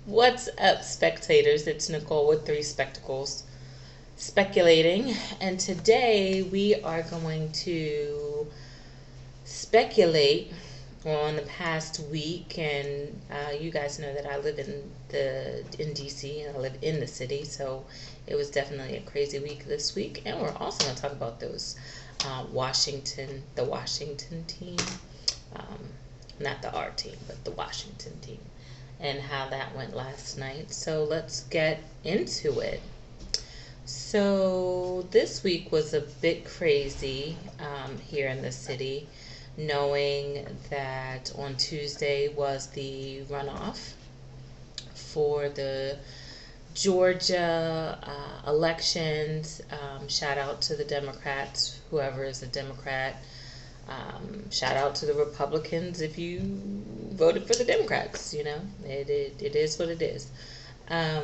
What's up, spectators? It's Nicole with Three Spectacles, speculating, and today we are going to speculate on the past week. And you guys know that I live in DC, and I live in the city, so it was definitely a crazy week this week. And we're also going to talk about those the Washington team, um, not the R team, but the Washington team, and how that went last night. So let's get into it. So this week was a bit crazy here in the city, knowing that on Tuesday was the runoff for the Georgia elections. Shout out to the Democrats, whoever is a Democrat. Shout out to the Republicans if you voted for the Democrats. You know, it is what it is. Um,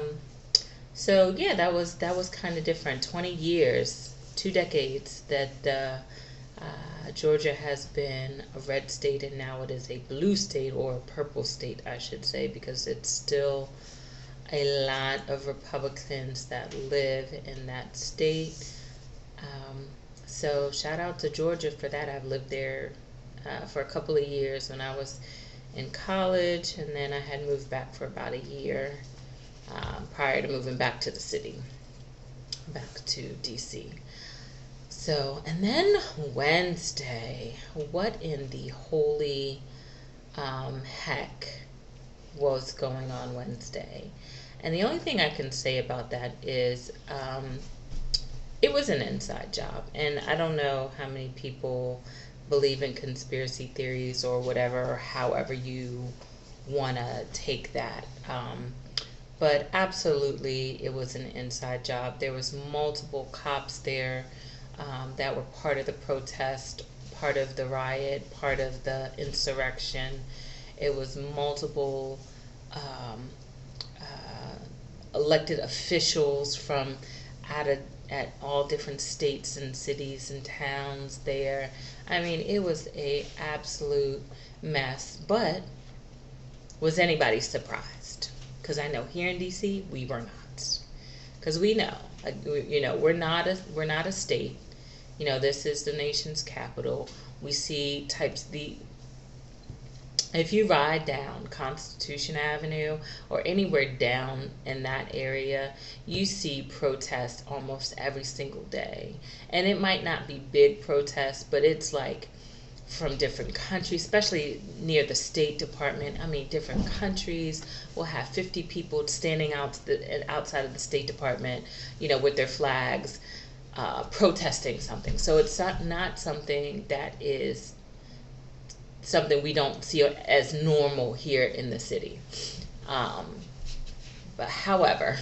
so yeah, that was kind of different. 20 years, 2 decades that Georgia has been a red state, and now it is a blue state, or a purple state, I should say, because it's still a lot of Republicans that live in that state. Um, so shout out to Georgia for that. I've lived there for a couple of years when I was in college, and then I had moved back for about a year prior to moving back to the city, back to DC. So, and then Wednesday, what in the holy heck was going on Wednesday? And the only thing I can say about that is it was an inside job. And I don't know how many people believe in conspiracy theories or whatever, or however you want to take that. But absolutely, it was an inside job. There was multiple cops there that were part of the protest, part of the riot, part of the insurrection. It was multiple elected officials from at all different states and cities and towns there. I mean, it was a absolute mess. But was anybody surprised? Because I know here in DC we were not. Because we know, like, we're not a state. You know, this is the nation's capital. We see if you ride down Constitution Avenue or anywhere down in that area, you see protests almost every single day. And it might not be big protests, but it's like from different countries, especially near the State Department. I mean, different countries will have 50 people standing outside of the State Department, with their flags, protesting something. So it's not something that is something we don't see as normal here in the city. But however,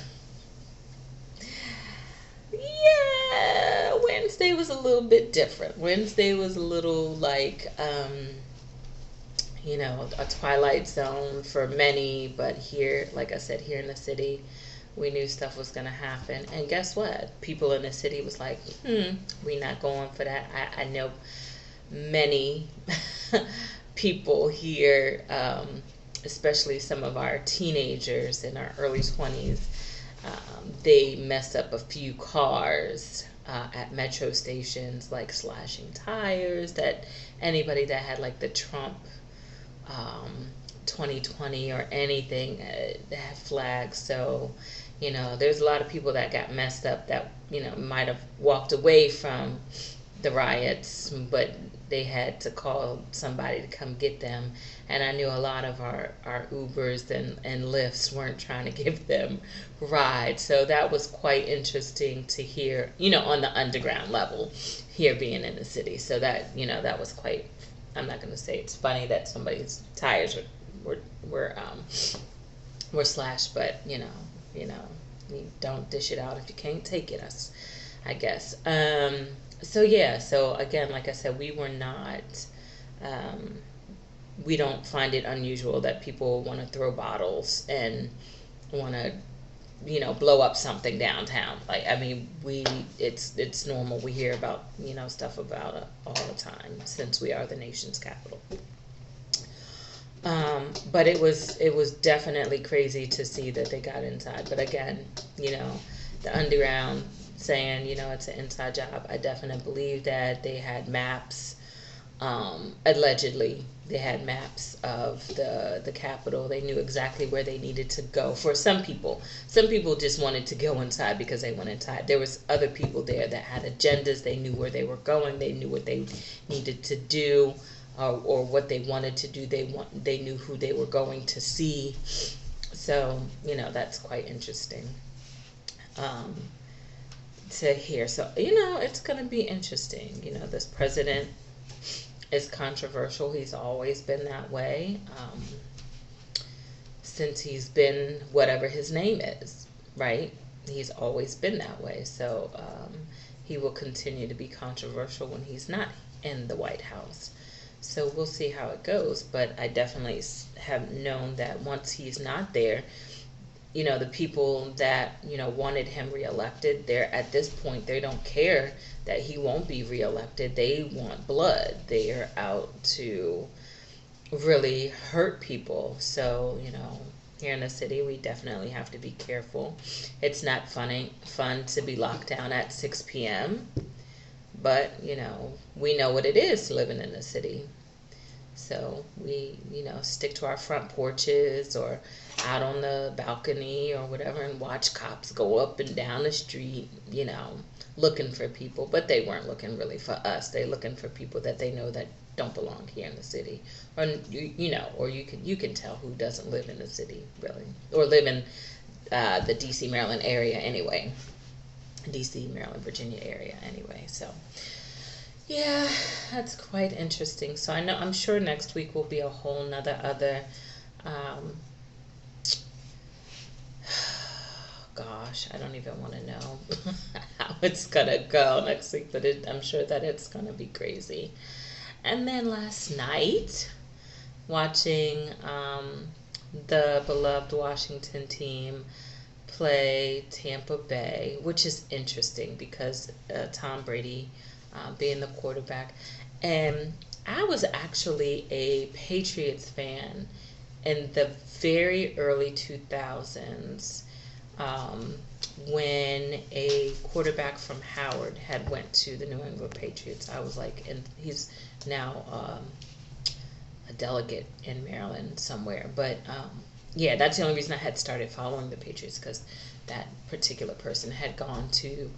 yeah, Wednesday was a little bit different. Wednesday was a little like, a twilight zone for many. But here, like I said, here in the city, we knew stuff was going to happen. And guess what? People in the city was like, we're not going for that. I know many people here, especially some of our teenagers in our early 20s, they messed up a few cars at metro stations, like slashing tires. That anybody that had like the Trump 2020 or anything that had flags. So, there's a lot of people that got messed up that, might have walked away from the riots, but they had to call somebody to come get them. And I knew a lot of our Ubers and Lyfts weren't trying to give them rides. So that was quite interesting to hear, on the underground level, here being in the city. So that, that was quite, I'm not going to say it's funny that somebody's tires were slashed, but, you don't dish it out if you can't take it, I guess. So yeah, so again, like I said, we were not, we don't find it unusual that people want to throw bottles and want to, blow up something downtown. Like, I mean, it's normal. We hear about, stuff about it all the time, since we are the nation's capital. But it was definitely crazy to see that they got inside. But again, the underground saying, it's an inside job. I definitely believe that they had maps. Allegedly, they had maps of the Capitol. They knew exactly where they needed to go. For some people, just wanted to go inside because they went inside. There was other people there that had agendas. They knew where they were going. They knew what they needed to do, or what they wanted to do. They knew who they were going to see. So that's quite interesting to hear. So it's going to be interesting. This president is controversial. He's always been that way, since he's been whatever his name is, right? He's always been that way. So he will continue to be controversial when he's not in the White House. So we'll see how it goes. But I definitely have known that once he's not there, the people that, wanted him reelected, they're at this point, they don't care that he won't be reelected. They want blood. They are out to really hurt people. So, here in the city, we definitely have to be careful. It's not fun to be locked down at 6 p.m., but, we know what it is living in the city. So we, stick to our front porches or out on the balcony or whatever and watch cops go up and down the street, looking for people. But they weren't looking really for us. They're looking for people that they know that don't belong here in the city. Or, or you can tell who doesn't live in the city, really. Or live in the D.C., Maryland area anyway. D.C., Maryland, Virginia area anyway. So yeah, that's quite interesting. So I'm sure next week will be a whole nother other, gosh, I don't even want to know how it's gonna go next week, but I'm sure that it's gonna be crazy. And then last night, watching the beloved Washington team play Tampa Bay, which is interesting because Tom Brady being the quarterback. And I was actually a Patriots fan in the very early 2000s, when a quarterback from Howard had went to the New England Patriots. I was like, and he's now a delegate in Maryland somewhere. But yeah, that's the only reason I had started following the Patriots, because that particular person had gone to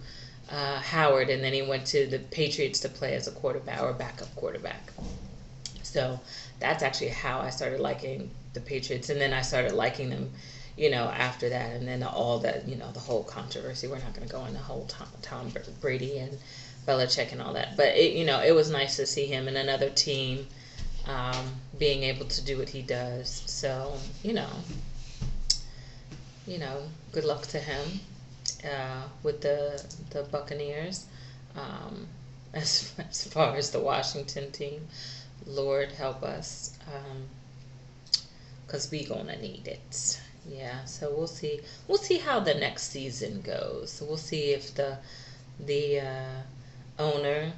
Howard, and then he went to the Patriots to play as a quarterback or backup quarterback. So that's actually how I started liking the Patriots, and then I started liking them, after that, and then all that, the whole controversy. We're not going to go into the whole Tom Brady and Belichick and all that, but it was nice to see him in another team, being able to do what he does. So good luck to him with the Buccaneers. As far as the Washington team, Lord help us, because we gonna need it. Yeah, so we'll see how the next season goes. So we'll see if the owner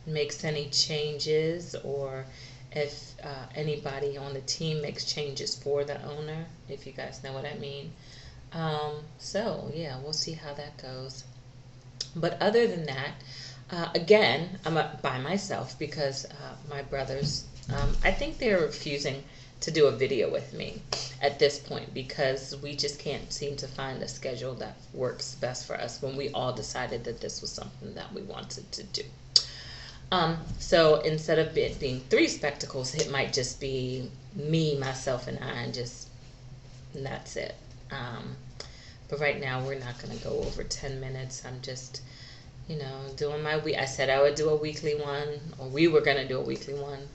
makes any changes, or if anybody on the team makes changes for the owner, if you guys know what I mean. So yeah, we'll see how that goes. But other than that, again, I'm up by myself because my brothers, I think they're refusing to do a video with me at this point, because we just can't seem to find a schedule that works best for us when we all decided that this was something that we wanted to do. So instead of it being 3 spectacles, it might just be me, myself, and I, and that's it. But right now we're not going to go over 10 minutes. I'm just, doing my week. I said I would do a weekly one, or we were going to do a weekly one.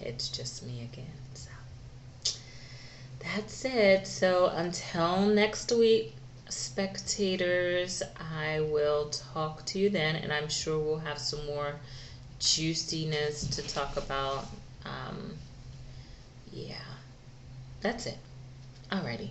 It's just me again. So that's it. So until next week, spectators, I will talk to you then, and I'm sure we'll have some more juiciness to talk about. Yeah, that's it. Alrighty.